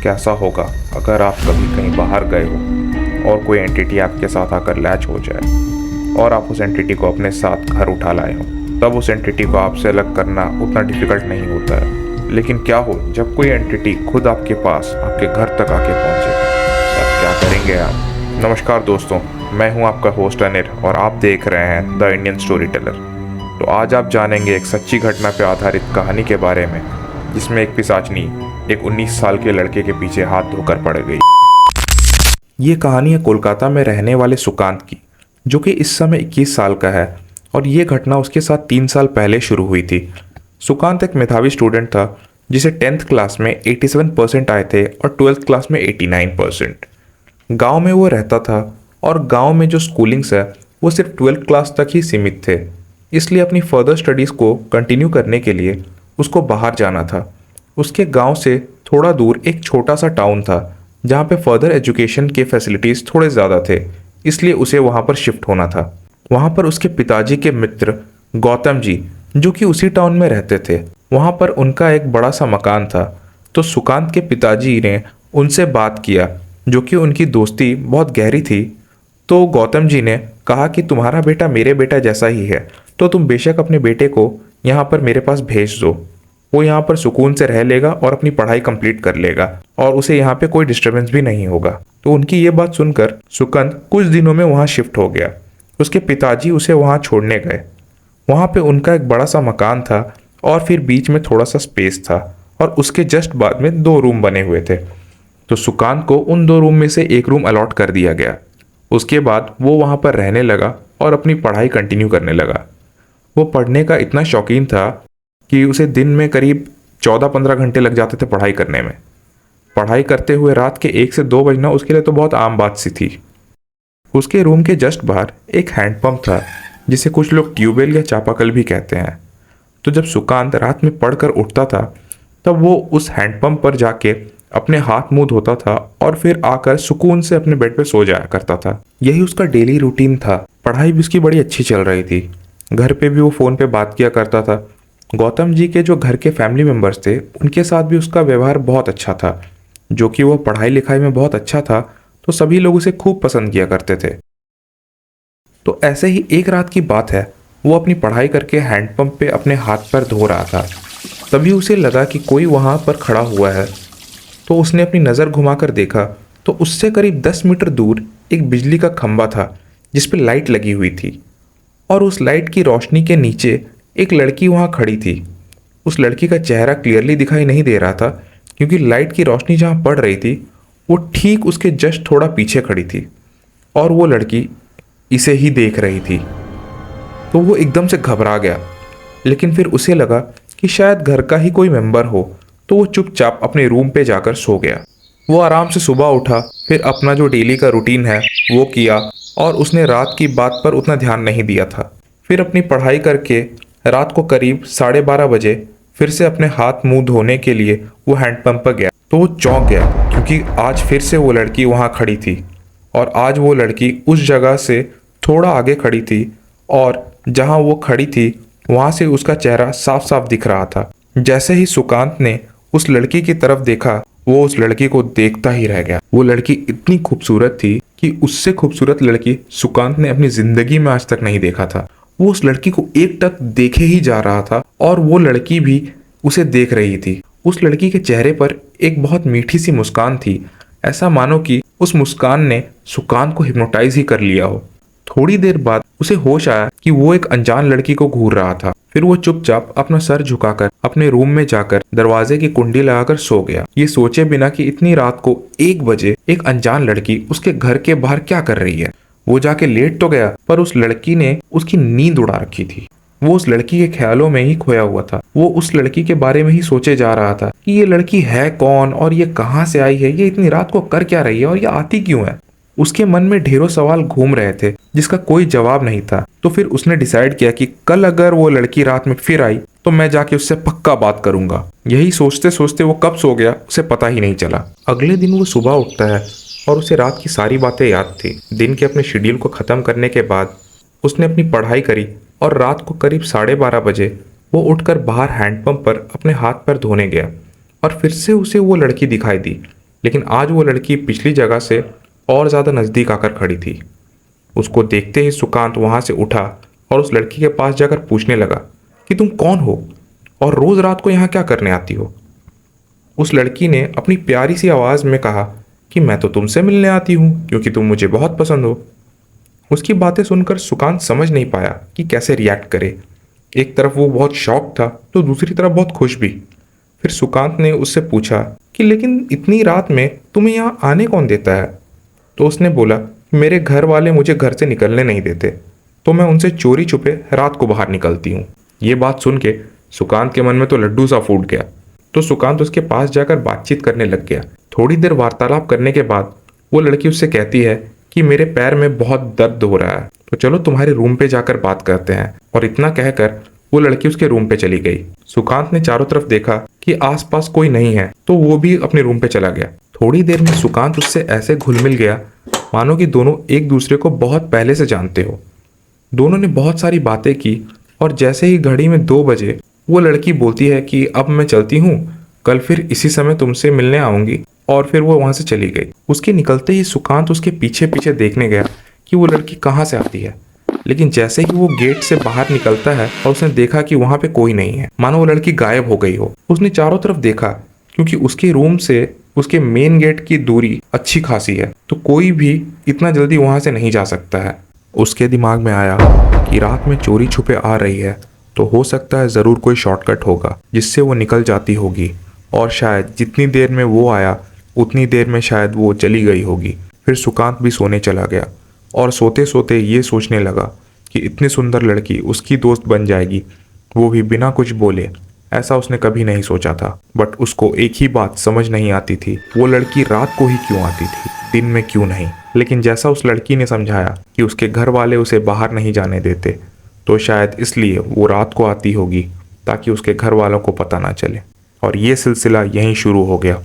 कैसा होगा अगर आप कभी कहीं बाहर गए हो और कोई एंटिटी आपके साथ आकर लैच हो जाए और आप उस एंटिटी को अपने साथ घर उठा लाए हो। तब उस एंटिटी को आपसे अलग करना उतना डिफ़िकल्ट नहीं होता है। लेकिन क्या हो जब कोई एंटिटी खुद आपके पास आपके घर तक आके पहुंचे, तब क्या करेंगे आप? नमस्कार दोस्तों, मैं हूं आपका होस्ट अनिल और आप देख रहे हैं द इंडियन स्टोरी टेलर। तो आज आप जानेंगे एक सच्ची घटना पर आधारित कहानी के बारे में, जिसमें एक पिशाचनी एक 19 साल के लड़के के पीछे हाथ धोकर पड़ गई। ये कहानी है कोलकाता में रहने वाले सुकांत की, जो कि इस समय 21 साल का है और ये घटना उसके साथ 3 साल पहले शुरू हुई थी। सुकांत एक मेधावी स्टूडेंट था जिसे 10th क्लास में 87% आए थे और 12th क्लास में 89%। गांव में वो रहता था और गांव में जो स्कूलिंग्स है वो सिर्फ 12th क्लास तक ही सीमित थे, इसलिए अपनी फर्दर स्टडीज़ को कंटिन्यू करने के लिए उसको बाहर जाना था। उसके गांव से थोड़ा दूर एक छोटा सा टाउन था जहां पे फर्दर एजुकेशन के फैसिलिटीज़ थोड़े ज़्यादा थे, इसलिए उसे वहां पर शिफ्ट होना था। वहां पर उसके पिताजी के मित्र गौतम जी, जो कि उसी टाउन में रहते थे, वहां पर उनका एक बड़ा सा मकान था। तो सुकांत के पिताजी ने उनसे बात किया, जो कि उनकी दोस्ती बहुत गहरी थी। तो गौतम जी ने कहा कि तुम्हारा बेटा मेरे बेटा जैसा ही है, तो तुम बेशक अपने बेटे को यहाँ पर मेरे पास भेज दो। वो यहाँ पर सुकून से रह लेगा और अपनी पढ़ाई कंप्लीट कर लेगा और उसे यहाँ पे कोई डिस्टरबेंस भी नहीं होगा। तो उनकी ये बात सुनकर सुकंत कुछ दिनों में वहाँ शिफ्ट हो गया। उसके पिताजी उसे वहाँ छोड़ने गए। वहाँ पे उनका एक बड़ा सा मकान था और फिर बीच में थोड़ा सा स्पेस था और उसके जस्ट बाद में 2 रूम बने हुए थे। तो सुकांत को उन 2 रूम में से एक रूम अलॉट कर दिया गया। उसके बाद वो वहाँ पर रहने लगा और अपनी पढ़ाई कंटिन्यू करने लगा। वो पढ़ने का इतना शौकीन था कि उसे दिन में करीब 14-15 घंटे लग जाते थे पढ़ाई करने में। पढ़ाई करते हुए रात के 1 से 2 बजना उसके लिए तो बहुत आम बात सी थी। उसके रूम के जस्ट बाहर एक हैंडपंप था, जिसे कुछ लोग ट्यूबवेल या चापाकल भी कहते हैं। तो जब सुकांत रात में पढ़कर उठता था, तब वो उस हैंडपंप पर जाके अपने हाथ मुंह धोता था और फिर आकर सुकून से अपने बेड पे सो जाया करता था। यही उसका डेली रूटीन था। पढ़ाई भी उसकी बड़ी अच्छी चल रही थी। घर पे भी वो फ़ोन पे बात किया करता था। गौतम जी के जो घर के फैमिली मेम्बर्स थे, उनके साथ भी उसका व्यवहार बहुत अच्छा था। जो कि वो पढ़ाई लिखाई में बहुत अच्छा था, तो सभी लोग उसे खूब पसंद किया करते थे। तो ऐसे ही एक रात की बात है, वो अपनी पढ़ाई करके हैंडपंप पे अपने हाथ पैर धो रहा था। तभी उसे लगा कि कोई वहाँ पर खड़ा हुआ है। तो उसने अपनी नज़र घुमाकर देखा, तो उससे करीब 10 मीटर दूर एक बिजली का खंभा था जिस पे लाइट लगी हुई थी और उस लाइट की रोशनी के नीचे एक लड़की वहाँ खड़ी थी। उस लड़की का चेहरा क्लियरली दिखाई नहीं दे रहा था, क्योंकि लाइट की रोशनी जहाँ पड़ रही थी वो ठीक उसके जस्ट थोड़ा पीछे खड़ी थी और वो लड़की इसे ही देख रही थी। तो वो एकदम से घबरा गया, लेकिन फिर उसे लगा कि शायद घर का ही कोई मेंबर हो, तो वो चुपचाप अपने रूम पे जाकर सो गया। वो आराम से सुबह उठा, फिर अपना जो डेली का रूटीन है वो किया और उसने रात की बात पर उतना ध्यान नहीं दिया था। फिर अपनी पढ़ाई करके रात को करीब 12:30 बजे फिर से अपने हाथ मुंह धोने के लिए वो हैंडपंप पर गया। तो वो चौंक गया, क्योंकि आज फिर से वो लड़की वहाँ खड़ी थी और आज वो लड़की उस जगह से थोड़ा आगे खड़ी थी और जहाँ वो खड़ी थी वहाँ से उसका चेहरा साफ साफ दिख रहा था। जैसे ही सुकांत ने उस लड़की की तरफ देखा, वो उस लड़की को देखता ही रह गया। वो लड़की इतनी खूबसूरत थी कि उससे खूबसूरत लड़की सुकांत ने अपनी जिंदगी में आज तक नहीं देखा था। वो उस लड़की को एकटक देखे ही जा रहा था और वो लड़की भी उसे देख रही थी। उस लड़की के चेहरे पर एक बहुत मीठी सी मुस्कान थी, ऐसा मानो कि उस मुस्कान ने सुकांत को हिप्नोटाइज ही कर लिया हो। थोड़ी देर बाद उसे होश आया कि वो एक अनजान लड़की को घूर रहा था। फिर वो चुपचाप अपना सर झुकाकर अपने रूम में जाकर दरवाजे की कुंडी लगाकर सो गया, ये सोचे बिना कि इतनी रात को 1 बजे एक अनजान लड़की उसके घर के बाहर क्या कर रही है। वो जाके लेट तो गया, पर उस लड़की ने उसकी नींद उड़ा रखी थी। वो उस लड़की के ख्यालों में ही खोया हुआ था। वो उस लड़की के बारे में ही सोचे जा रहा था कि ये लड़की है कौन और ये कहाँ से आई है, ये इतनी रात को कर क्या रही है और ये आती क्यों है। उसके मन में ढेरों सवाल घूम रहे थे जिसका कोई जवाब नहीं था। तो फिर उसने डिसाइड किया कि कल अगर वो लड़की रात में फिर आई तो मैं जाके उससे पक्का बात करूंगा। यही सोचते सोचते वो कब सो गया उसे पता ही नहीं चला। अगले दिन वो सुबह उठता है और उसे रात की सारी बातें याद थी। दिन के अपने शेड्यूल को ख़त्म करने के बाद उसने अपनी पढ़ाई करी और रात को करीब 12:30 बजे वो उठकर बाहर हैंडपंप पर अपने हाथ पैर धोने गया और फिर से उसे वो लड़की दिखाई दी। लेकिन आज वो लड़की पिछली जगह से और ज़्यादा नज़दीक आकर खड़ी थी। उसको देखते ही सुकांत वहाँ से उठा और उस लड़की के पास जाकर पूछने लगा कि तुम कौन हो और रोज़ रात को यहाँ क्या करने आती हो। उस लड़की ने अपनी प्यारी सी आवाज़ में कहा कि मैं तो तुमसे मिलने आती हूँ क्योंकि तुम मुझे बहुत पसंद हो। उसकी बातें सुनकर सुकांत समझ नहीं पाया कि कैसे रिएक्ट करे। एक तरफ वो बहुत शॉक था तो दूसरी तरफ बहुत खुश भी। फिर सुकांत ने उससे पूछा कि लेकिन इतनी रात में तुम्हें यहाँ आने कौन देता है। तो उसने बोला मेरे घर वाले मुझे घर से निकलने नहीं देते, तो मैं उनसे चोरी छुपे रात को बाहर निकलती हूँ। ये बात सुन के सुकांत के मन में तो लड्डू सा फूट गया। तो सुकांत उसके पास जाकर बातचीत करने लग गया। थोड़ी देर वार्तालाप करने के बाद वो लड़की उससे कहती है कि मेरे पैर में बहुत दर्द हो रहा है, तो चलो तुम्हारे रूम पे जाकर बात करते हैं। और इतना कहकर वो लड़की उसके रूम पे चली गई। सुकांत ने चारों तरफ देखा कि आसपास कोई नहीं है, तो वो भी अपने रूम पे चला गया। थोड़ी देर में सुकांत उससे ऐसे घुल मिल गया मानो कि दोनों एक दूसरे को बहुत पहले से जानते हो। दोनों ने बहुत सारी बातें की और जैसे ही घड़ी में 2 बजे वो लड़की बोलती है कि अब मैं चलती हूँ, कल फिर इसी समय तुमसे मिलने आऊंगी। और फिर वो वहां से चली गई। उसके निकलते ही सुकांत उसके पीछे पीछे देखने गया कि वो लड़की कहाँ से आती है। लेकिन जैसे ही वो गेट से बाहर निकलता है और उसने देखा कि वहां पे कोई नहीं है, मानो वो लड़की गायब हो गई हो। उसने चारों तरफ देखा क्योंकि उसके रूम से उसके मेन गेट की दूरी अच्छी खासी है, तो कोई भी इतना जल्दी वहां से नहीं जा सकता है। उसके दिमाग में आया कि रात में चोरी छुपे आ रही है, तो हो सकता है ज़रूर कोई शॉर्टकट होगा जिससे वो निकल जाती होगी, और शायद जितनी देर में वो आया उतनी देर में शायद वो चली गई होगी। फिर सुकांत भी सोने चला गया और सोते सोते ये सोचने लगा कि इतनी सुंदर लड़की उसकी दोस्त बन जाएगी, वो भी बिना कुछ बोले। ऐसा उसने कभी नहीं सोचा था। बट उसको एक ही बात समझ नहीं आती थी, वो लड़की रात को ही क्यों आती थी, दिन में क्यों नहीं। लेकिन जैसा उस लड़की ने समझाया कि उसके घर वाले उसे बाहर नहीं जाने देते, तो शायद इसलिए वो रात को आती होगी ताकि उसके घर वालों को पता ना चले। और ये सिलसिला यहीं शुरू हो गया।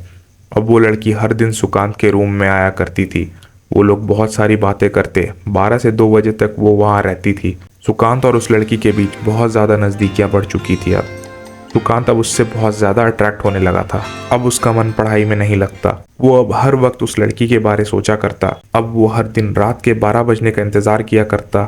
अब वो लड़की हर दिन सुकांत के रूम में आया करती थी। वो लोग बहुत सारी बातें करते। 12 से 2 बजे तक वो वहाँ रहती थी। सुकांत और उस लड़की के बीच बहुत ज़्यादा नज़दीकियाँ बढ़ चुकी थी। अब सुकांत उससे बहुत ज़्यादा अट्रैक्ट होने लगा था। अब उसका मन पढ़ाई में नहीं लगता। वो अब हर वक्त उस लड़की के बारे सोचा करता। अब वो हर दिन रात के 12 बजने का इंतज़ार किया करता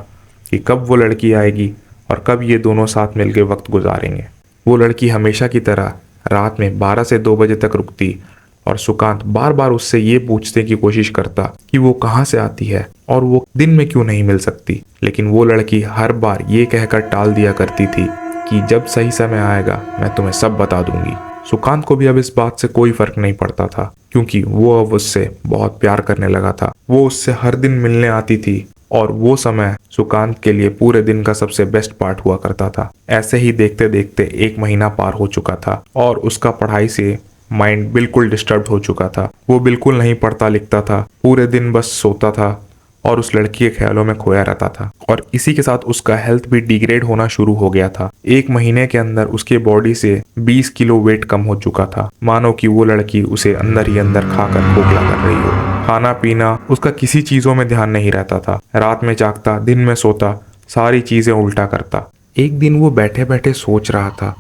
कि कब वो लड़की आएगी और कब ये दोनों साथ मिलकर वक्त गुजारेंगे। वो लड़की हमेशा की तरह रात में 12 से 2 बजे तक रुकती और सुकांत बार बार उससे ये पूछने की कोशिश करता कि वो कहाँ से आती है और वो दिन में क्यों नहीं मिल सकती। लेकिन वो लड़की हर बार ये कहकर टाल दिया करती थी कि जब सही समय आएगा मैं तुम्हें सब बता दूंगी। सुकांत को भी अब इस बात से कोई फर्क नहीं पड़ता था क्योंकि वो अब उससे बहुत प्यार करने लगा था। वो उससे हर दिन मिलने आती थी और वो समय सुकांत के लिए पूरे दिन का सबसे बेस्ट पार्ट हुआ करता था। ऐसे ही देखते देखते 1 महीना पार हो चुका था और उसका पढ़ाई से माइंड बिल्कुल डिस्टर्ब हो चुका था। वो बिल्कुल नहीं पढ़ता लिखता था, पूरे दिन बस सोता था और उस लड़की के ख्यालों में खोया रहता था। और इसी के साथ उसका हेल्थ भी डिग्रेड होना शुरू हो गया था। 1 महीने के अंदर उसके बॉडी से 20 किलो वेट कम हो चुका था, मानो कि वो लड़की उसे अंदर ही अंदर खाकर खोखला कर रही हो। खाना पीना, उसका किसी चीजों में ध्यान नहीं रहता था। रात में जागता, दिन में सोता, सारी चीजें उल्टा करता। एक दिन वो बैठे बैठे सोच रहा था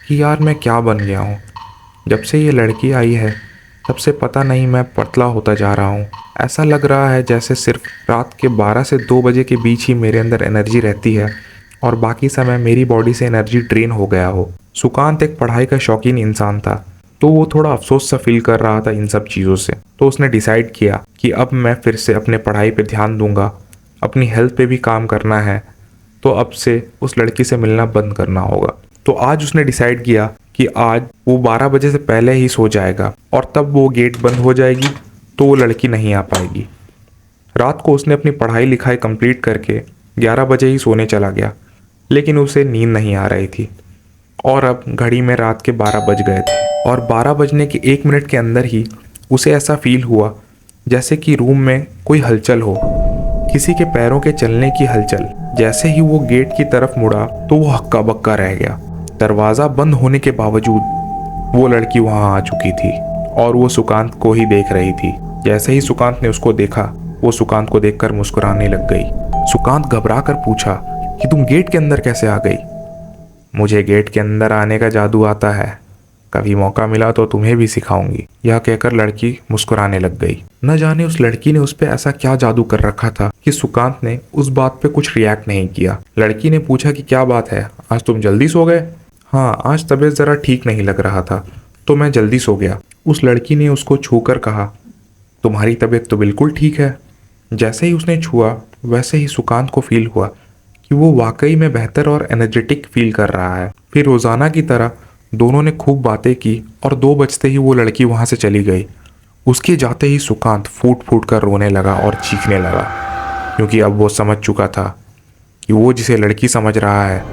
कि यार मैं क्या बन गया हूँ। जब से ये लड़की आई है तब से पता नहीं मैं पतला होता जा रहा हूँ। ऐसा लग रहा है जैसे सिर्फ रात के 12 से 2 बजे के बीच ही मेरे अंदर एनर्जी रहती है और बाकी समय मेरी बॉडी से एनर्जी ड्रेन हो गया हो। सुकांत एक पढ़ाई का शौकीन इंसान था, तो वो थोड़ा अफसोस सा फील कर रहा था इन सब चीज़ों से। तो उसने डिसाइड किया कि अब मैं फिर से अपने पढ़ाई पे ध्यान दूंगा, अपनी हेल्थ पे भी काम करना है, तो अब से उस लड़की से मिलना बंद करना होगा। तो आज उसने डिसाइड किया कि आज वो 12 बजे से पहले ही सो जाएगा और तब वो गेट बंद हो जाएगी तो वो लड़की नहीं आ पाएगी। रात को उसने अपनी पढ़ाई लिखाई कंप्लीट करके 11 बजे ही सोने चला गया, लेकिन उसे नींद नहीं आ रही थी और अब घड़ी में रात के 12 बज गए थे। और 12 बजने के 1 मिनट के अंदर ही उसे ऐसा फील हुआ जैसे कि रूम में कोई हलचल हो, किसी के पैरों के चलने की हलचल। जैसे ही वो गेट की तरफ मुड़ा तो वो हक्का बक्का रह गया। दरवाज़ा बंद होने के बावजूद वो लड़की वहां आ चुकी थी और वो सुकांत को ही देख रही थी। जैसे ही सुकांत ने उसको देखा, वो सुकांत को देखकर मुस्कुराने लग गई। सुकांत घबरा कर पूछा कि तुम गेट के अंदर कैसे आ गई? मुझे गेट के अंदर आने का जादू आता है, कभी मौका मिला तो तुम्हें भी सिखाऊंगी। यह कहकर लड़की मुस्कुराने लग गई। न जाने उस लड़की ने उस पे ऐसा क्या जादू कर रखा था कि सुकांत ने उस बात पे कुछ रिएक्ट नहीं किया। लड़की ने पूछा कि क्या बात है, आज तुम जल्दी सो गए? हाँ, आज तबीयत जरा ठीक नहीं लग रहा था तो मैं जल्दी सो गया। उस लड़की ने उसको छूकर कहा, तुम्हारी तबीयत तो बिल्कुल ठीक है। जैसे ही उसने छुआ वैसे ही सुकांत को फील हुआ कि वो वाकई में बेहतर और एनर्जेटिक फील कर रहा है। फिर रोजाना की तरह दोनों ने खूब बातें की और 2 बजते ही वो लड़की वहां से चली गई। उसके जाते ही सुकांत फूट फूट कर रोने लगा और चीखने लगा, क्योंकि अब वो समझ चुका था कि वो जिसे लड़की समझ रहा है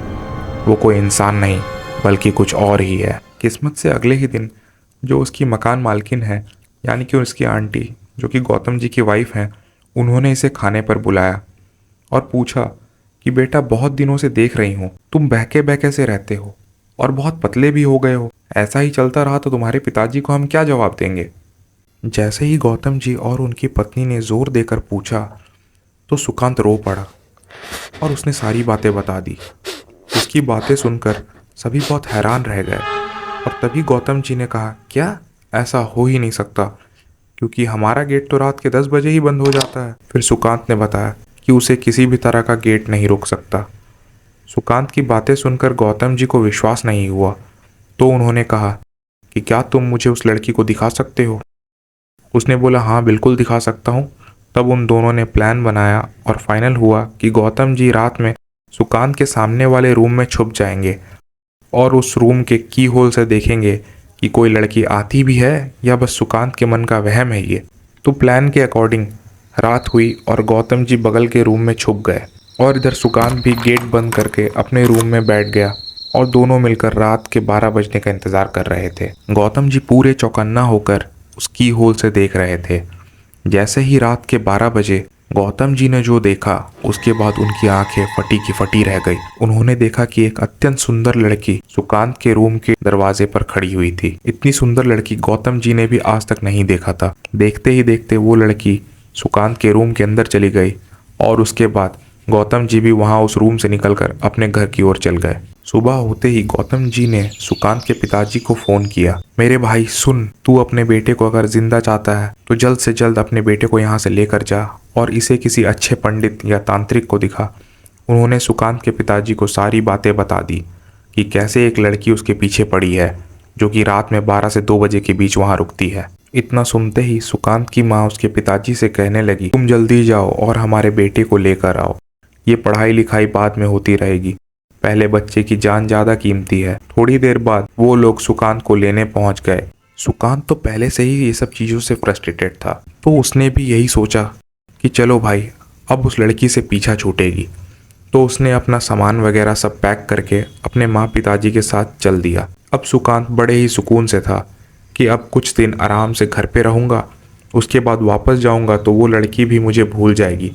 वो कोई इंसान नहीं बल्कि कुछ और ही है। किस्मत से अगले ही दिन जो उसकी मकान मालकिन है, यानी कि उसकी आंटी जो कि गौतम जी की वाइफ हैं, उन्होंने इसे खाने पर बुलाया और पूछा कि बेटा, बहुत दिनों से देख रही हूँ तुम बहके बहके से रहते हो और बहुत पतले भी हो गए हो। ऐसा ही चलता रहा तो तुम्हारे पिताजी को हम क्या जवाब देंगे? जैसे ही गौतम जी और उनकी पत्नी ने जोर देकर पूछा तो सुकांत रो पड़ा और उसने सारी बातें बता दी। उसकी बातें सुनकर सभी बहुत हैरान रह गए और तभी गौतम जी ने कहा, क्या ऐसा हो ही नहीं सकता, क्योंकि हमारा गेट तो रात के 10 बजे ही बंद हो जाता है। फिर सुकांत ने बताया कि उसे किसी भी तरह का गेट नहीं रोक सकता। सुकांत की बातें सुनकर गौतम जी को विश्वास नहीं हुआ तो उन्होंने कहा कि क्या तुम मुझे उस लड़की को दिखा सकते हो? उसने बोला, हाँ बिल्कुल दिखा सकता हूँ। तब उन दोनों ने प्लान बनाया और फाइनल हुआ कि गौतम जी रात में सुकांत के सामने वाले रूम में छुप जाएंगे और उस रूम के की होल से देखेंगे कि कोई लड़की आती भी है या बस सुकांत के मन का वहम है ये। तो प्लान के अकॉर्डिंग रात हुई और गौतम जी बगल के रूम में छुप गए और इधर सुकांत भी गेट बंद करके अपने रूम में बैठ गया और दोनों मिलकर रात के 12 बजने का इंतजार कर रहे थे। गौतम जी पूरे चौकन्ना होकर उस की होल से देख रहे थे। जैसे ही रात के 12 बजे गौतम जी ने जो देखा उसके बाद उनकी आंखें फटी की फटी रह गई। उन्होंने देखा कि एक अत्यंत सुंदर लड़की सुकांत के रूम के दरवाजे पर खड़ी हुई थी। इतनी सुंदर लड़की गौतम जी ने भी आज तक नहीं देखा था। देखते ही देखते वो लड़की सुकांत के रूम के अंदर चली गई और उसके बाद गौतम जी भी वहां उस रूम से निकलकर अपने घर की ओर चल गए। सुबह होते ही गौतम जी ने सुकांत के पिताजी को फोन किया, मेरे भाई सुन, तू अपने बेटे को अगर जिंदा चाहता है तो जल्द से जल्द अपने बेटे को यहाँ से लेकर जा और इसे किसी अच्छे पंडित या तांत्रिक को दिखा। उन्होंने सुकांत के पिताजी को सारी बातें बता दी कि कैसे एक लड़की उसके पीछे पड़ी है जो कि रात में 12 से 2 बजे के बीच वहां रुकती है। इतना सुनते ही सुकांत की माँ उसके पिताजी से कहने लगी, तुम जल्दी जाओ और हमारे बेटे को लेकर आओ। ये पढ़ाई लिखाई बाद में होती रहेगी, पहले बच्चे की जान ज्यादा कीमती है। थोड़ी देर बाद वो लोग सुकांत को लेने पहुंच गए। सुकांत तो पहले से ही ये सब चीजों से फ्रस्ट्रेटेड था, तो उसने भी यही सोचा कि चलो भाई, अब उस लड़की से पीछा छूटेगी। तो उसने अपना सामान वगैरह सब पैक करके अपने माँ पिताजी के साथ चल दिया। अब सुकांत बड़े ही सुकून से था कि अब कुछ दिन आराम से घर पे रहूँगा, उसके बाद वापस जाऊँगा तो वो लड़की भी मुझे भूल जाएगी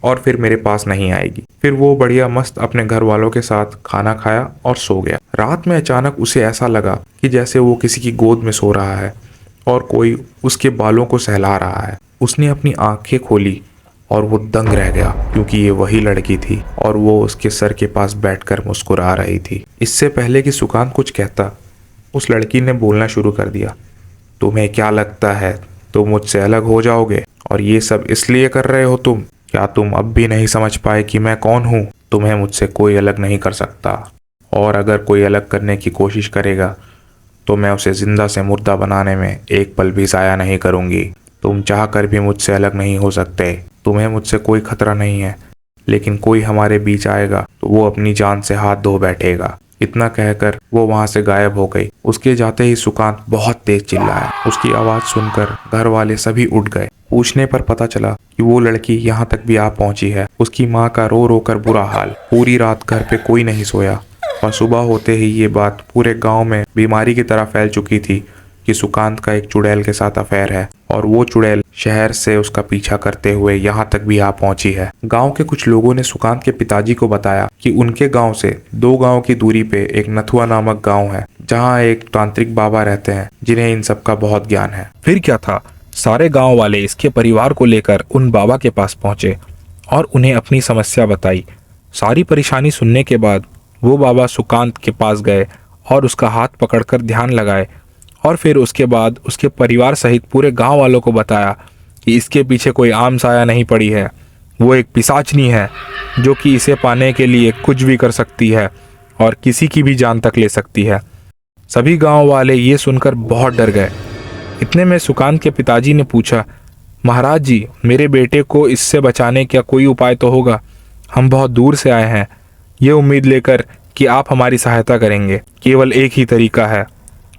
और फिर मेरे पास नहीं आएगी। फिर वो बढ़िया मस्त अपने घर वालों के साथ खाना खाया और सो गया। रात में अचानक उसे ऐसा लगा कि जैसे वो किसी की गोद में सो रहा है और कोई उसके बालों को सहला रहा है। उसने अपनी आंखें खोली और वो दंग रह गया, क्योंकि ये वही लड़की थी और वो उसके सर के पास बैठकर मुस्कुरा रही थी। इससे पहले कि सुकांत कुछ कहता, उस लड़की ने बोलना शुरू कर दिया, तुम्हें क्या लगता है तुम मुझसे अलग हो जाओगे? और ये सब इसलिए कर रहे हो तुम? क्या तुम अब भी नहीं समझ पाए कि मैं कौन हूँ? तुम्हें मुझसे कोई अलग नहीं कर सकता, और अगर कोई अलग करने की कोशिश करेगा तो मैं उसे जिंदा से मुर्दा बनाने में एक पल भी ज़ाया नहीं करूँगी। तुम चाह कर भी मुझसे अलग नहीं हो सकते। तुम्हें मुझसे कोई खतरा नहीं है, लेकिन कोई हमारे बीच आएगा तो वो अपनी जान से हाथ धो बैठेगा। इतना कहकर वो वहां से गायब हो गई। उसके जाते ही सुकांत बहुत तेज चिल्लाया। उसकी आवाज सुनकर घर वाले सभी उठ गए। पूछने पर पता चला कि वो लड़की यहाँ तक भी आ पहुंची है। उसकी माँ का रो रो कर बुरा हाल। पूरी रात घर पे कोई नहीं सोया और सुबह होते ही ये बात पूरे गांव में बीमारी की तरह फैल चुकी थी कि सुकांत का एक चुड़ैल के साथ अफेयर है, और वो चुड़ैल शहर से उसका पीछा करते हुए यहाँ तक भी आ पहुंची है। गांव के कुछ लोगों ने सुकांत के पिताजी को बताया कि उनके गांव से 2 गांव की दूरी पे एक नथुआ नामक गांव है, जहां एक तांत्रिक बाबा रहते हैं जिन्हें इन सब का बहुत ज्ञान है। फिर क्या था, सारे गांव वाले इसके परिवार को लेकर उन बाबा के पास पहुंचे और उन्हें अपनी समस्या बताई। सारी परेशानी सुनने के बाद वो बाबा सुकांत के पास गए और उसका हाथ पकड़कर ध्यान लगाए और फिर उसके बाद उसके परिवार सहित पूरे गांव वालों को बताया कि इसके पीछे कोई आम साया नहीं पड़ी है, वो एक पिशाचनी है जो कि इसे पाने के लिए कुछ भी कर सकती है और किसी की भी जान तक ले सकती है। सभी गांव वाले ये सुनकर बहुत डर गए। इतने में सुकांत के पिताजी ने पूछा, महाराज जी, मेरे बेटे को इससे बचाने का कोई उपाय तो होगा। हम बहुत दूर से आए हैं ये उम्मीद लेकर कि आप हमारी सहायता करेंगे। केवल एक ही तरीका है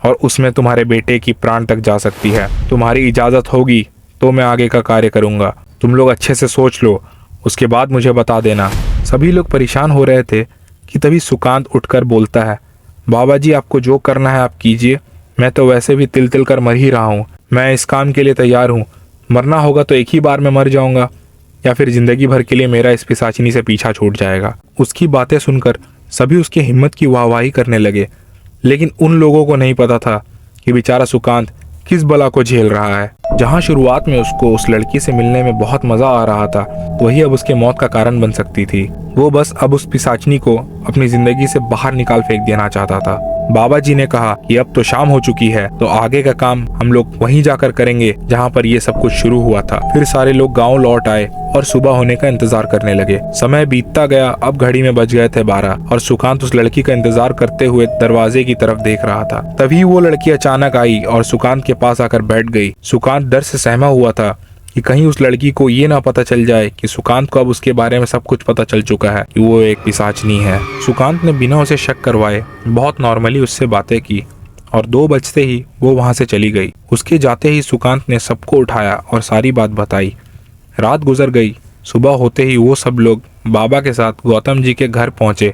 और उसमें तुम्हारे बेटे की प्राण तक जा सकती है। तुम्हारी इजाज़त होगी तो मैं आगे का कार्य करूँगा। तुम लोग अच्छे से सोच लो, उसके बाद मुझे बता देना। सभी लोग परेशान हो रहे थे कि तभी सुकांत उठकर बोलता है, बाबा जी, आपको जो करना है आप कीजिए। मैं तो वैसे भी तिल तिल कर मर ही रहा हूँ। मैं इस काम के लिए तैयार हूँ। मरना होगा तो एक ही बार में मर जाऊँगा या फिर जिंदगी भर के लिए मेरा इस पिशाचिनी से पीछा छूट जाएगा। उसकी बातें सुनकर सभी उसकी हिम्मत की वाहवाही करने लगे, लेकिन उन लोगों को नहीं पता था कि बेचारा सुकांत किस बला को झेल रहा है। जहां शुरुआत में उसको उस लड़की से मिलने में बहुत मजा आ रहा था, वही अब उसके मौत का कारण बन सकती थी। वो बस अब उस पिशाचनी को अपनी जिंदगी से बाहर निकाल फेंक देना चाहता था। बाबा जी ने कहा कि अब तो शाम हो चुकी है, तो आगे का काम हम लोग वहीं जाकर करेंगे जहाँ पर ये सब कुछ शुरू हुआ था। फिर सारे लोग गाँव लौट आए और सुबह होने का इंतजार करने लगे। समय बीतता गया, अब घड़ी में बज गए थे 12 और सुकांत उस लड़की का इंतजार करते हुए दरवाजे की तरफ देख रहा था। तभी वो लड़की अचानक आई और सुकांत के पास आकर बैठ गई। सुकांत डर से सहमा हुआ था कि कहीं उस लड़की को ये ना पता चल जाए कि सुकांत को अब उसके बारे में सब कुछ पता चल चुका है कि वो एक पिशाचनी है। सुकांत ने बिना उसे शक करवाए बहुत नॉर्मली उससे बातें की और 2 बजते ही वो वहां से चली गई। उसके जाते ही सुकांत ने सबको उठाया और सारी बात बताई। रात गुजर गई। सुबह होते ही वो सब लोग बाबा के साथ गौतम जी के घर पहुंचे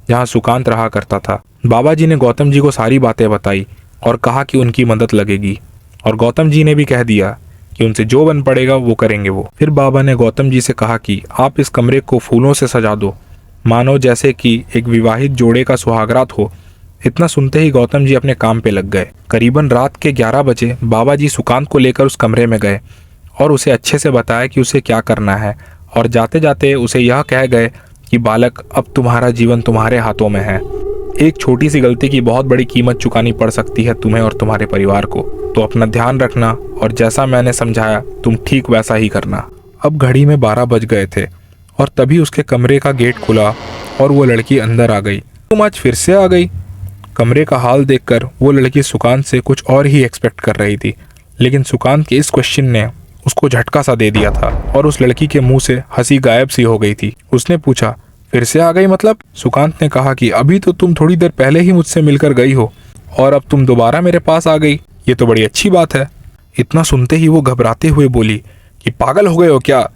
जहाँ सुकांत रहा करता था। बाबा जी ने गौतम जी को सारी बातें बताई और कहा कि उनकी मदद लगेगी, और गौतम जी ने भी कह दिया कि उनसे जो बन पड़ेगा वो करेंगे वो। फिर बाबा ने गौतम जी से कहा कि आप इस कमरे को फूलों से सजा दो, मानो जैसे कि एक विवाहित जोड़े का सुहागरात हो। इतना सुनते ही गौतम जी अपने काम पे लग गए। करीबन रात के 11 बजे बाबा जी सुकांत को लेकर उस कमरे में गए और उसे अच्छे से बताया कि उसे क्या करना है, और जाते जाते उसे यह कह गए कि बालक, अब तुम्हारा जीवन तुम्हारे हाथों में है। एक छोटी सी गलती की बहुत बड़ी कीमत चुकानी पड़ सकती है तुम्हें और तुम्हारे परिवार को, तो अपना ध्यान रखना और जैसा मैंने समझाया तुम ठीक वैसा ही करना। अब घड़ी में 12 बज गए थे और तभी उसके कमरे का गेट खुला और वो लड़की अंदर आ गई। तुम आज फिर से आ गई? कमरे का हाल देखकर वो लड़की सुकांत से कुछ और ही एक्सपेक्ट कर रही थी, लेकिन सुकांत के इस क्वेश्चन ने उसको झटका सा दे दिया था और उस लड़की के मुंह से हंसी गायब सी हो गई थी। उसने पूछा, फिर से आ गई मतलब? सुकांत ने कहा कि अभी तो तुम थोड़ी देर पहले ही मुझसे मिलकर गई हो और अब तुम दोबारा मेरे पास आ गई, ये तो बड़ी अच्छी बात है। इतना सुनते ही वो घबराते हुए बोली कि पागल हो गए हो क्या?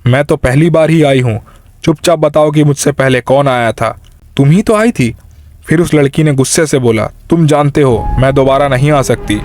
मैं तो पहली बार ही आई हूँ। चुपचाप बताओ कि मुझसे पहले कौन आया था? तुम ही तो आई थी। फिर उस लड़की ने गुस्से से बोला, तुम जानते हो मैं दोबारा नहीं आ सकती।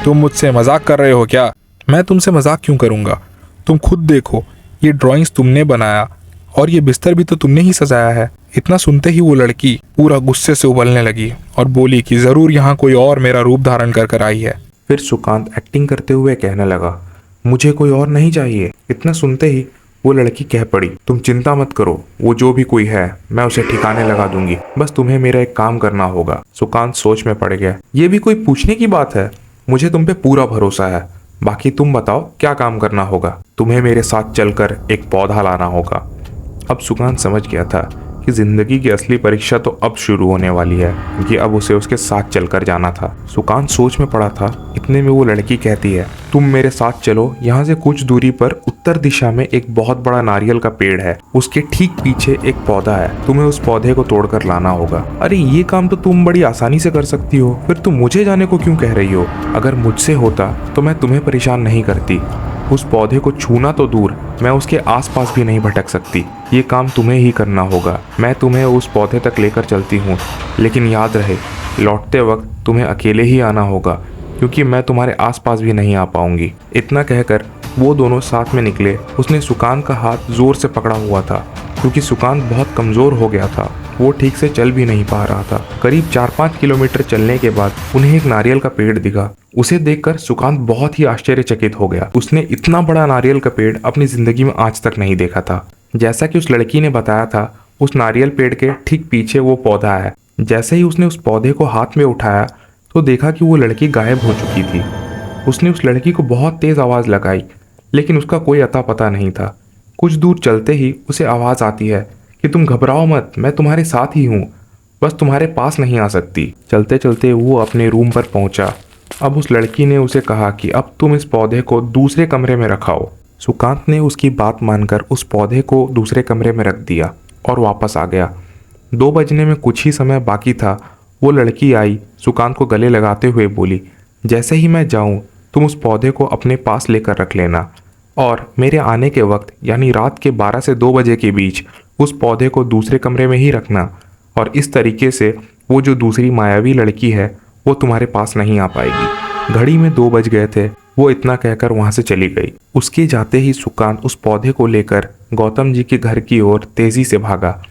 तुम मुझसे मजाक कर रहे हो क्या? मैं तुमसे मजाक क्यों करूँगा? तुम खुद देखो, ये ड्राइंग्स तुमने बनाया और ये बिस्तर भी तो तुमने ही सजाया है। इतना सुनते ही वो लड़की पूरा गुस्से से उबलने लगी और बोली कि जरूर यहाँ कोई और मेरा रूप धारण कर आई है। फिर सुकांत एक्टिंग करते हुए कहने लगा, मुझे कोई और नहीं चाहिए। इतना सुनते ही वो लड़की कह पड़ी, तुम चिंता मत करो, वो जो भी कोई है मैं उसे ठिकाने लगा दूंगी, बस तुम्हें मेरा एक काम करना होगा। सुकांत सोच में पड़ गया, ये भी कोई पूछने की बात है? मुझे तुम पे पूरा भरोसा है। बाकी तुम बताओ क्या काम करना होगा? तुम्हें मेरे साथ चलकर एक पौधा लाना होगा। अब सुकांत समझ गया था कि जिंदगी की असली परीक्षा तो अब शुरू होने वाली है, क्योंकि अब उसे उसके साथ चलकर जाना था। सुकांत सोच में पड़ा था। इतने में वो लड़की कहती है, तुम मेरे साथ चलो, यहाँ से कुछ दूरी पर उत्तर दिशा में एक बहुत बड़ा नारियल का पेड़ है, उसके ठीक पीछे एक पौधा है, तुम्हें उस पौधे को तोड़कर लाना होगा। अरे ये काम तो तुम बड़ी आसानी से कर सकती हो, फिर तुम मुझे जाने को क्यों कह रही हो? अगर मुझसे होता तो मैं तुम्हें परेशान नहीं करती। उस पौधे को छूना तो दूर, मैं उसके आसपास भी नहीं भटक सकती। ये काम तुम्हें ही करना होगा। मैं तुम्हें उस पौधे तक लेकर चलती हूँ, लेकिन याद रहे लौटते वक्त तुम्हें अकेले ही आना होगा, क्योंकि मैं तुम्हारे आसपास भी नहीं आ पाऊंगी। इतना कहकर वो दोनों साथ में निकले। उसने सुकांत का हाथ जोर से पकड़ा हुआ था, क्योंकि सुकांत बहुत कमज़ोर हो गया था। वो ठीक से चल भी नहीं पा रहा था। करीब 4-5 किलोमीटर चलने के बाद उन्हें एक नारियल का पेड़ दिखा। उसे देखकर सुकांत बहुत ही आश्चर्यचकित हो गया। उसने इतना बड़ा नारियल का पेड़ अपनी जिंदगी में आज तक नहीं देखा था। जैसा कि उस लड़की ने बताया था, उस नारियल पेड़ के ठीक पीछे वो पौधा है। जैसे ही उसने उस पौधे को हाथ में उठाया तो देखा कि वो लड़की गायब हो चुकी थी। उसने उस लड़की को बहुत तेज आवाज़ लगाई, लेकिन उसका कोई अता पता नहीं था। कुछ दूर चलते ही उसे आवाज़ आती है कि तुम घबराओ मत, मैं तुम्हारे साथ ही हूँ, बस तुम्हारे पास नहीं आ सकती। चलते चलते वो अपने रूम पर पहुंचा। अब उस लड़की ने उसे कहा कि अब तुम इस पौधे को दूसरे कमरे में रखाओ। सुकांत ने उसकी बात मानकर उस पौधे को दूसरे कमरे में रख दिया और वापस आ गया। 2 बजने में कुछ ही समय बाकी था। वो लड़की आई, सुकांत को गले लगाते हुए बोली, जैसे ही मैं जाऊं तुम उस पौधे को अपने पास लेकर रख लेना और मेरे आने के वक्त यानी रात के 12 से 2 बजे के बीच उस पौधे को दूसरे कमरे में ही रखना। और इस तरीके से वो जो दूसरी मायावी लड़की है वो तुम्हारे पास नहीं आ पाएगी। घड़ी में 2 बज गए थे। वो इतना कहकर वहां से चली गई। उसके जाते ही सुकांत उस पौधे को लेकर गौतम जी के घर की ओर तेजी से भागा।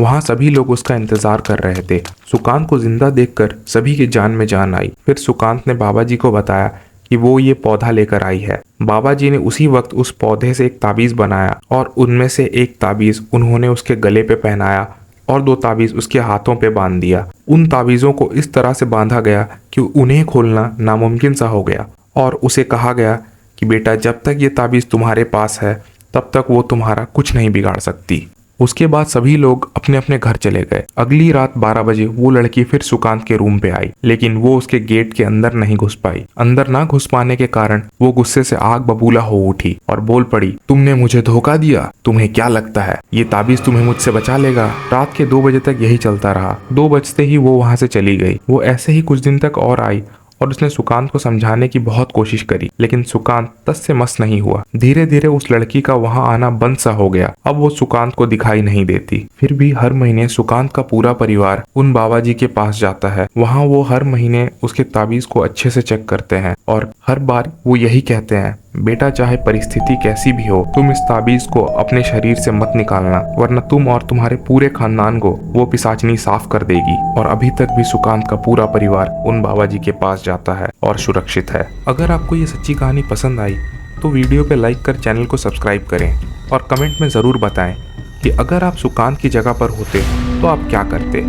वहां सभी लोग उसका इंतजार कर रहे थे। सुकांत को जिंदा देखकर सभी की जान में जान आई। फिर सुकांत ने बाबा जी को बताया कि वो ये पौधा लेकर आई है। बाबा जी ने उसी वक्त उस पौधे से एक ताबीज बनाया और उनमें से एक ताबीज उन्होंने उसके गले पे पहनाया और 2 ताबीज उसके हाथों पे बांध दिया। उन ताबीज़ों को इस तरह से बांधा गया कि उन्हें खोलना नामुमकिन सा हो गया और उसे कहा गया कि बेटा जब तक ये ताबीज़ तुम्हारे पास है तब तक वो तुम्हारा कुछ नहीं बिगाड़ सकती। उसके बाद सभी लोग अपने अपने घर चले गए। अगली रात 12 बजे वो लड़की फिर सुकांत के रूम पे आई, लेकिन वो उसके गेट के अंदर नहीं घुस पाई। अंदर ना घुस पाने के कारण वो गुस्से से आग बबूला हो उठी और बोल पड़ी, तुमने मुझे धोखा दिया। तुम्हें क्या लगता है ये ताबीज तुम्हें मुझसे बचा लेगा? रात के 2 बजे तक यही चलता रहा। 2 बजते ही वो वहां से चली गई। वो ऐसे ही कुछ दिन तक और आई और उसने सुकांत को समझाने की बहुत कोशिश करी, लेकिन सुकांत तस से मस नहीं हुआ। धीरे धीरे उस लड़की का वहां आना बंद सा हो गया। अब वो सुकांत को दिखाई नहीं देती। फिर भी हर महीने सुकांत का पूरा परिवार उन बाबा जी के पास जाता है। वहां वो हर महीने उसके ताबीज को अच्छे से चेक करते हैं और हर बार वो यही कहते हैं, बेटा चाहे परिस्थिति कैसी भी हो, तुम इस ताबीज को अपने शरीर से मत निकालना, वरना तुम और तुम्हारे पूरे खानदान को वो पिशाचनी साफ कर देगी। और अभी तक भी सुकांत का पूरा परिवार उन बाबा जी के पास जाता है और सुरक्षित है। अगर आपको ये सच्ची कहानी पसंद आई तो वीडियो पे लाइक कर चैनल को सब्सक्राइब करें और कमेंट में ज़रूर बताएं कि अगर आप सुकांत की जगह पर होते तो आप क्या करते।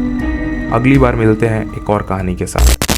अगली बार मिलते हैं एक और कहानी के साथ।